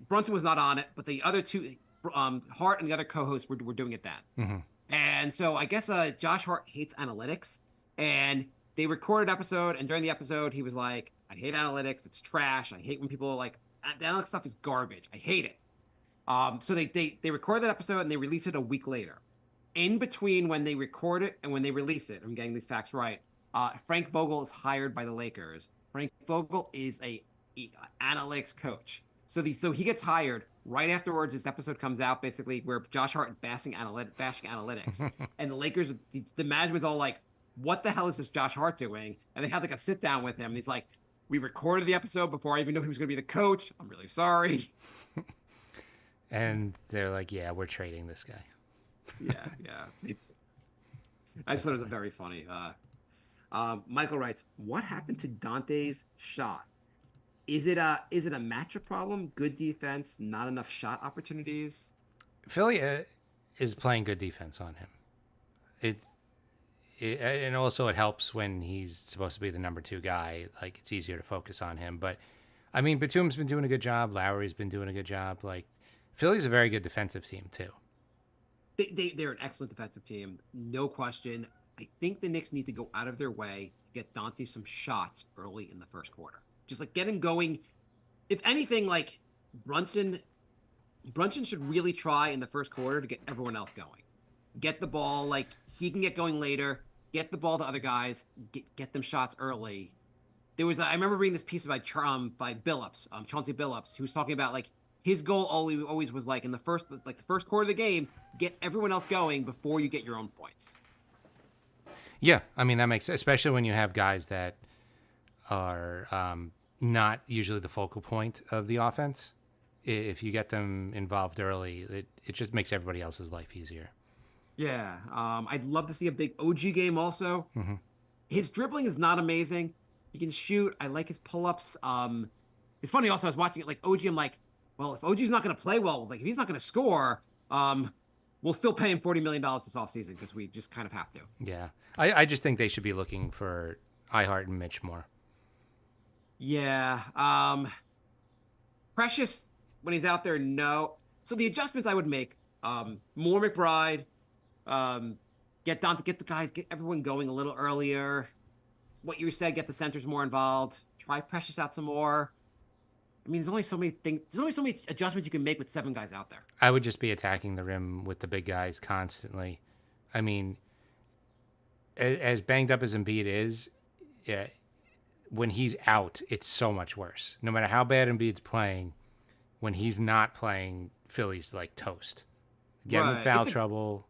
Brunson was not on it, but the other two, Hart and the other co-hosts were doing it then. Mm-hmm. And so I guess Josh Hart hates analytics, and they recorded an episode, and during the episode he was like, "I hate analytics. It's trash. I hate when people like the analytics stuff is garbage. I hate it." So they recorded that episode and they released it a week later. In between when they record it and when they release it, I'm getting these facts right. Frank Vogel is hired by the Lakers. Frank Vogel is a analytics coach. So he gets hired right afterwards. This episode comes out basically where Josh Hart bashing analytics, and the Lakers, the management's all like, "What the hell is this Josh Hart doing?" And they had like a sit down with him, and he's like, "We recorded the episode before I even knew he was going to be the coach. I'm really sorry." And they're like, "Yeah, we're trading this guy." Yeah. I just thought it was very funny. Michael writes, "What happened to Dante's shot? Is it a matchup problem? Good defense, not enough shot opportunities?" Philly is playing good defense on him. And also it helps when he's supposed to be the number 2 guy. Like it's easier to focus on him. But I mean, Batum's been doing a good job. Lowry's been doing a good job. Like Philly's a very good defensive team too. They're an excellent defensive team, no question. I think the Knicks need to go out of their way to get Dante some shots early in the first quarter. Just like get him going. If anything, like Brunson should really try in the first quarter to get everyone else going. Get the ball, like he can get going later. Get the ball to other guys. Get them shots early. I remember reading this piece by Billups, Chauncey Billups, who was talking about like his goal always was like in the first quarter of the game, get everyone else going before you get your own points. Yeah, I mean that makes, especially when you have guys that are not usually the focal point of the offense. If you get them involved early, it just makes everybody else's life easier. Yeah, I'd love to see a big OG game also. Mm-hmm. His dribbling is not amazing. He can shoot. I like his pull-ups. It's funny also, I was watching it like OG, I'm like, well, if OG's not going to play well, like if he's not going to score, we'll still pay him $40 million this offseason because we just kind of have to. Yeah, I just think they should be looking for Ihart and Mitch more. Yeah. Precious, when he's out there, no. So the adjustments I would make, more McBride, get the guys, get everyone going a little earlier. What you said, get the centers more involved. Try Precious out some more. I mean, there's only so many things. There's only so many adjustments you can make with 7 guys out there. I would just be attacking the rim with the big guys constantly. I mean, as banged up as Embiid is, yeah, when he's out, it's so much worse. No matter how bad Embiid's playing, when he's not playing, Philly's like toast. Get him in foul trouble.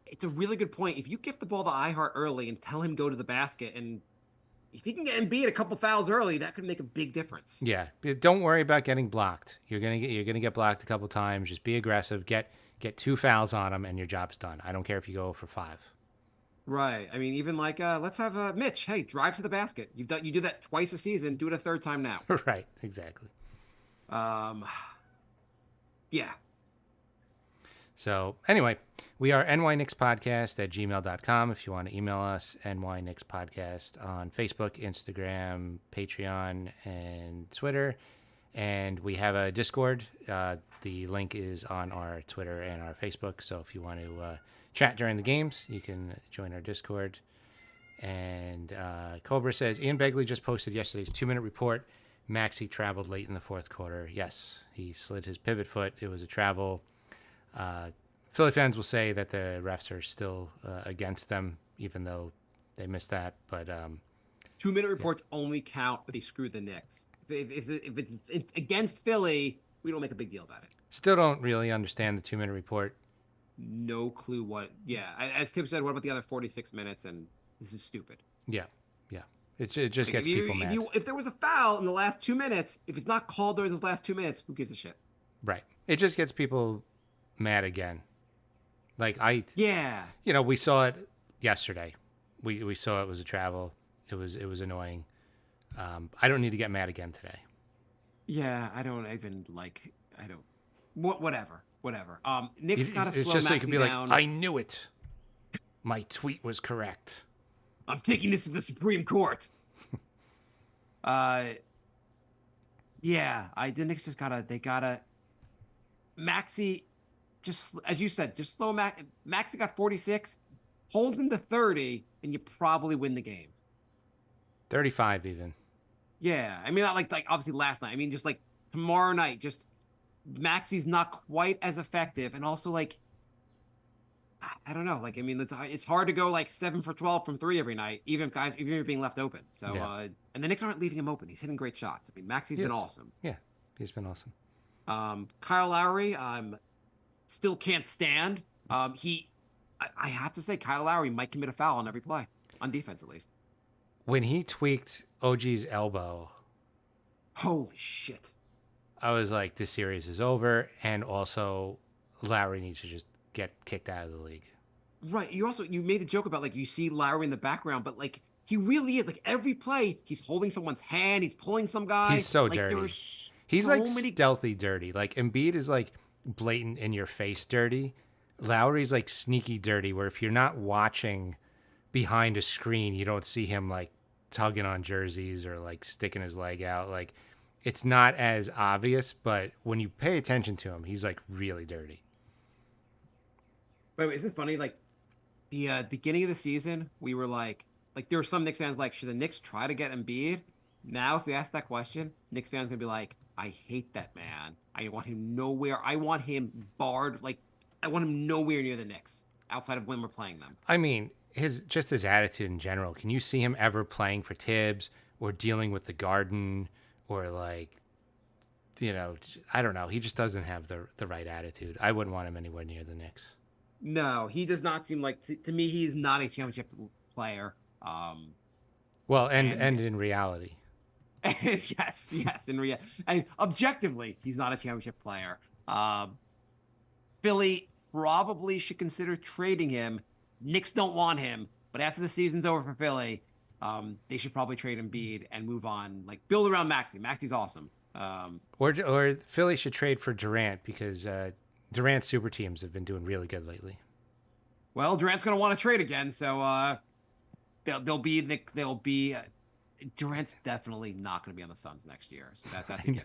It's a really good point. If you give the ball to Ihart early and tell him go to the basket, and if he can get Embiid a couple fouls early, that could make a big difference. Yeah, don't worry about getting blocked. You're gonna get blocked a couple times. Just be aggressive. Get 2 fouls on him, and your job's done. I don't care if you go for 5. Right. I mean, even like let's have Mitch. Hey, drive to the basket. You do that twice a season. Do it a third time now. Right. Exactly. Yeah. So anyway, we are nyknickspodcast@gmail.com if you want to email us, nyknickspodcast on Facebook, Instagram, Patreon, and Twitter. And we have a Discord. The link is on our Twitter and our Facebook. So if you want to chat during the games, you can join our Discord. And Cobra says Ian Begley just posted yesterday's 2-minute report. Maxey traveled late in the fourth quarter. Yes, he slid his pivot foot. It was a travel. Philly fans will say that the refs are still against them, even though they missed that. But 2-minute reports only count if they screw the Knicks. If it's against Philly, we don't make a big deal about it. still don't really understand the 2-minute report. No clue what. Yeah, as Tim said, what about the other 46 minutes? And this is stupid. Yeah. It just gets if people mad. If there was a foul in the last 2 minutes, if it's not called during those last 2 minutes, who gives a shit? Right. It just gets people mad again. Like we saw it yesterday. We saw it was a travel. It was annoying. I don't need to get mad again today. Yeah, I don't. Whatever. Nick's got to slow It's just so you can be down. like, I knew it. My tweet was correct. I'm taking this to the Supreme Court. The Knicks just gotta. Maxey, just as you said, just slow Maxey got 46. Hold him to 30, and you probably win the game. 35 even. Yeah, I mean, not like obviously last night. I mean, just like tomorrow night, just Maxey's not quite as effective, and also like I don't know. Like, I mean, it's hard to go like 7 for 12 from 3 every night, even if you're being left open. So, and the Knicks aren't leaving him open. He's hitting great shots. I mean, Maxey's been awesome. Yeah, he's been awesome. Kyle Lowry, still can't stand. I have to say, Kyle Lowry might commit a foul on every play, on defense at least. When he tweaked OG's elbow, holy shit! I was like, this series is over, and also Lowry needs to just get kicked out of the league. Right. You made a joke about like you see Lowry in the background, but like he really is like every play he's holding someone's hand, he's pulling some guy. He's so like, dirty. He's so like many... stealthy dirty. Like Embiid is like blatant in your face dirty. Lowry's like sneaky dirty, where if you're not watching behind a screen, you don't see him like tugging on jerseys or like sticking his leg out. Like it's not as obvious, but when you pay attention to him, he's like really dirty. Wait, isn't it funny? Like the beginning of the season, we were like there were some Knicks fans like, should the Knicks try to get Embiid? Now, if we ask that question, Knicks fans gonna be like, I hate that man. I want him nowhere. I want him barred. Like, I want him nowhere near the Knicks outside of when we're playing them. I mean, his attitude in general. Can you see him ever playing for Tibbs or dealing with the Garden or like, I don't know. He just doesn't have the right attitude. I wouldn't want him anywhere near the Knicks. No, he does not seem like to me. He's not a championship player. Well, and in reality. yes, in reality, and objectively, he's not a championship player. Philly probably should consider trading him. Knicks don't want him, but after the season's over for Philly, they should probably trade Embiid and move on. Like build around Maxey. Maxey's awesome. Or Philly should trade for Durant because Durant's super teams have been doing really good lately. Well, Durant's going to want to trade again, so they'll be. Durant's definitely not going to be on the Suns next year. So that's a given.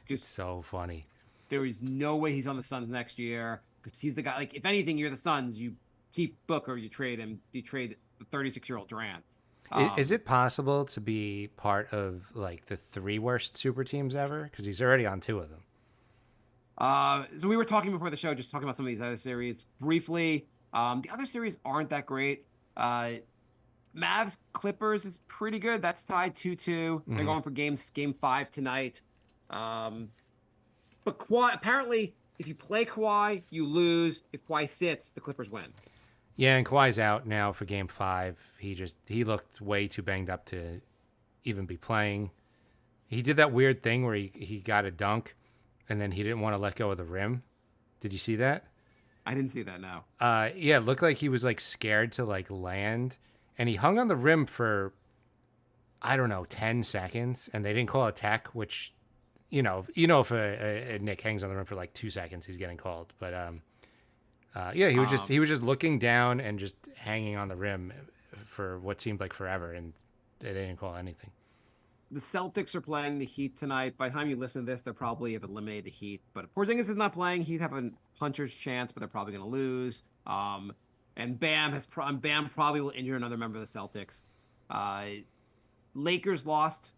It's so funny. There is no way he's on the Suns next year because he's the guy. Like, if anything, you're the Suns. You keep Booker, you trade him. You trade the 36-year-old Durant. Is it possible to be part of like the 3 worst super teams ever? Because he's already on 2 of them. So we were talking before the show, just talking about some of these other series briefly. The other series aren't that great. Mavs Clippers is pretty good. That's tied 2-2. Mm-hmm. They're going for game 5 tonight. But Kawhi, apparently, if you play Kawhi, you lose. If Kawhi sits, the Clippers win. Yeah, and Kawhi's out now for game 5. He looked way too banged up to even be playing. He did that weird thing where he got a dunk, and then he didn't want to let go of the rim. Did you see that? I didn't see that, no. Yeah, it looked like he was like scared to like land, and he hung on the rim for, I don't know, 10 seconds, and they didn't call a tech, which, if a Nick hangs on the rim for like 2 seconds, he's getting called. But yeah, he was just looking down and just hanging on the rim for what seemed like forever, and they didn't call anything. The Celtics are playing the Heat tonight. By the time you listen to this, they'll probably have eliminated the Heat. But if Porzingis is not playing, he'd have a puncher's chance, but they're probably going to lose. And Bam probably will injure another member of the Celtics. Lakers lost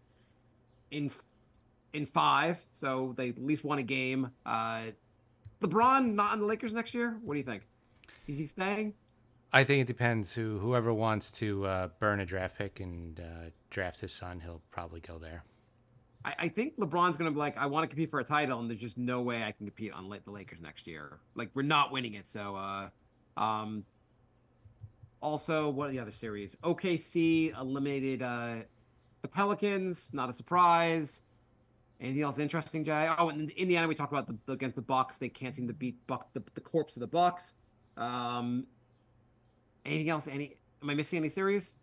in 5, so they at least won a game. LeBron not on the Lakers next year. What do you think? Is he staying? I think it depends. Whoever wants to burn a draft pick and draft his son, he'll probably go there. I think LeBron's going to be like, I want to compete for a title, and there's just no way I can compete on the Lakers next year. Like, we're not winning it. So, also, what are the other series? OKC eliminated the Pelicans. Not a surprise. Anything else interesting, Jay? Oh, and in Indiana, we talked about against the Bucks. They can't seem to beat the corpse of the Bucks. Anything else? Am I missing any series?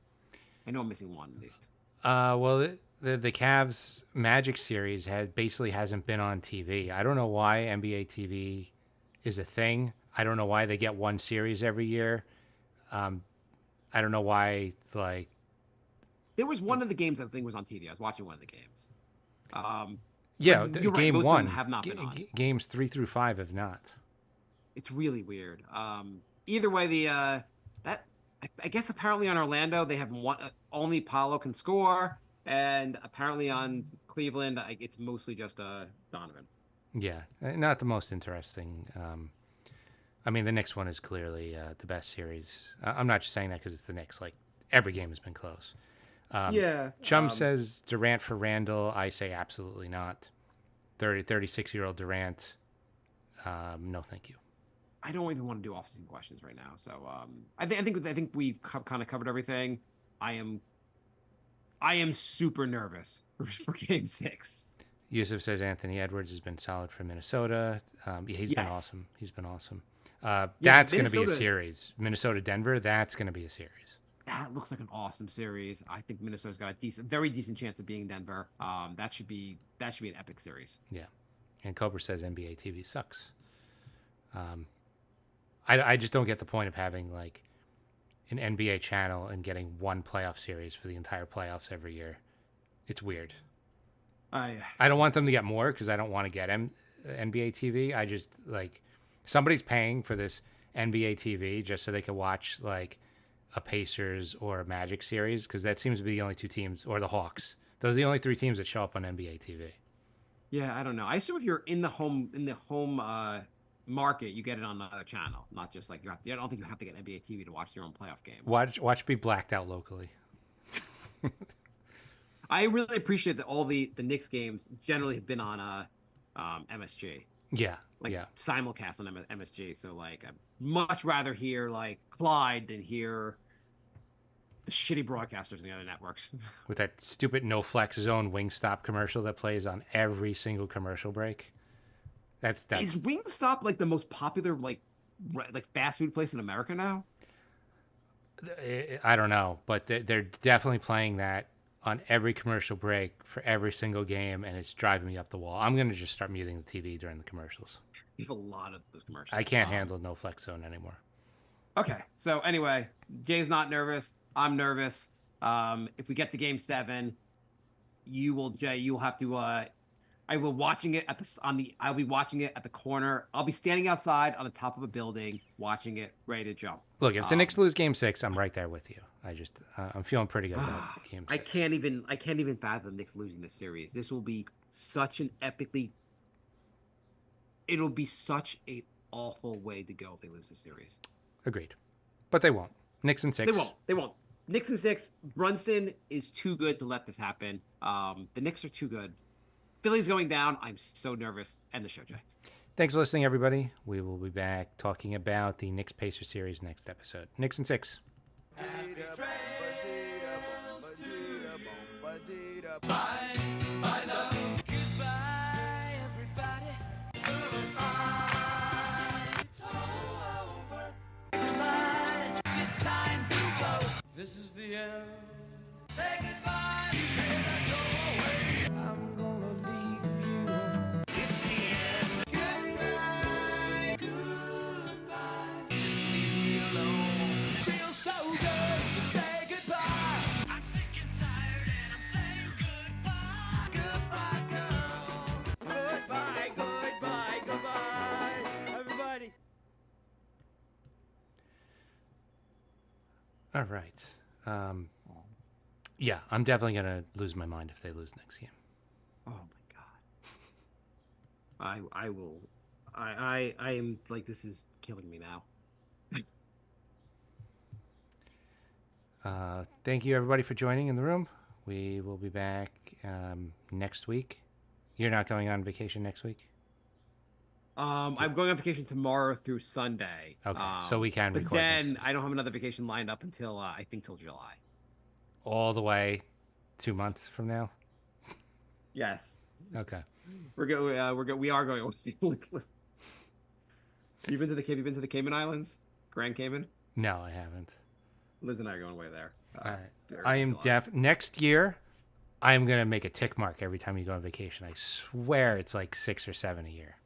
I know I'm missing one at least. Well, the Cavs Magic series hasn't been on TV. I don't know why NBA TV is a thing. I don't know why they get one series every year. I don't know why, like... There was one of the games I think was on TV. I was watching one of the games. Yeah, you're right, game most of one. them have not been on. Games 3 through 5 have not. It's really weird. Either way, I guess apparently on Orlando they have one only Paolo can score, and apparently on Cleveland it's mostly just Donovan. Yeah, not the most interesting. I mean, the Knicks one is clearly the best series. I'm not just saying that because it's the Knicks. Like, every game has been close. Chum says Durant for Randall. I say absolutely not. 36-year-old Durant. No, thank you. I don't even want to do off-season questions right now. So I think we've kind of covered everything. I am super nervous for Game 6. Yusuf says Anthony Edwards has been solid for Minnesota. He's been awesome. He's been awesome. That's going to be a series. Minnesota-Denver, that's going to be a series. That looks like an awesome series. I think Minnesota's got a very decent chance of being Denver. That should be an epic series. Yeah. And Cobra says NBA TV sucks. I just don't get the point of having like an NBA channel and getting one playoff series for the entire playoffs every year. It's weird. I don't want them to get more because I don't want to get NBA TV. I just like somebody's paying for this NBA TV just so they can watch like a Pacers or a Magic series because that seems to be the only two teams, or the Hawks. Those are the only 3 teams that show up on NBA TV. Yeah, I don't know. I assume if you're in the home market, you get it on another channel, not just like I don't think you have to get NBA TV to watch your own playoff game. Watch be blacked out locally. I really appreciate that all the Knicks games generally have been on MSG. Yeah, Simulcast on MSG. So like, I'd much rather hear like Clyde than hear the shitty broadcasters in the other networks. With that stupid no flex zone Wingstop commercial that plays on every single commercial break. That's Is Wingstop like the most popular like fast food place in America now? I don't know, but they're definitely playing that on every commercial break for every single game, and it's driving me up the wall. I'm gonna just start muting the TV during the commercials. You have a lot of those commercials. I can't handle no flex zone anymore. Okay, so anyway, Jay's not nervous. I'm nervous. If we get to Game 7, you'll have to. I'll be watching it at the corner. I'll be standing outside on the top of a building, watching it, ready to jump. Look, if the Knicks lose Game 6, I'm right there with you. I'm feeling pretty good about Game 6. I can't even fathom the Knicks losing this series. This will be such an it'll be such an awful way to go if they lose the series. Agreed, but they won't. Knicks in 6. They won't. Knicks in 6. Brunson is too good to let this happen. The Knicks are too good. Philly's going down. I'm so nervous. End the show, Jay. Thanks for listening, everybody. We will be back talking about the Knicks Pacers series next episode. Knicks in 6. This is the end. Say goodbye. You cannot go away. I'm gonna leave you. It's the end. Goodbye. Goodbye. Just leave me alone. Feels so good to say goodbye. I'm sick and tired and I'm saying goodbye. All right. Yeah, I'm definitely gonna lose my mind if they lose next game. Oh my god. I will. I am like, this is killing me now. Thank you everybody for joining in the room. We will be back next week. You're not going on vacation next week? I'm going on vacation tomorrow through Sunday. Okay, so we can but record next then week. I don't have another vacation lined up until I think till July. All the way 2 months from now? Yes, Okay. we are going. You've been to the Cape? You've been to the Cayman Islands, Grand Cayman? No, I haven't. Liz and I are going away there. I am next year. I am gonna make a tick mark every time you go on vacation. I swear it's like 6 or 7 a year.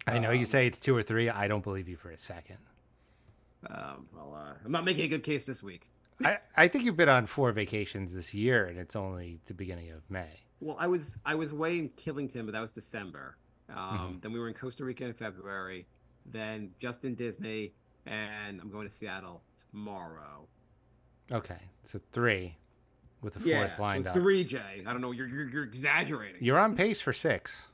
I know you say it's 2 or 3. I don't believe you for a second. I'm not making a good case this week. I think you've been on 4 vacations this year, and it's only the beginning of May. Well, I was away in Killington, but that was December. Then we were in Costa Rica in February. Then just in Disney, and I'm going to Seattle tomorrow. Okay, so 3 with the 4th Yeah, lined so up. 3, Jay. I don't know. You're exaggerating. You're on pace for 6.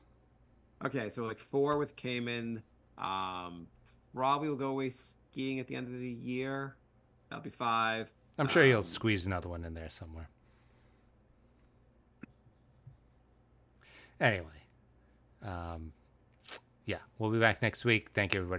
Okay, so like 4 with Cayman. Probably will go away skiing at the end of the year. That'll be 5. I'm sure you'll squeeze another one in there somewhere. Anyway, yeah, we'll be back next week. Thank you, everybody.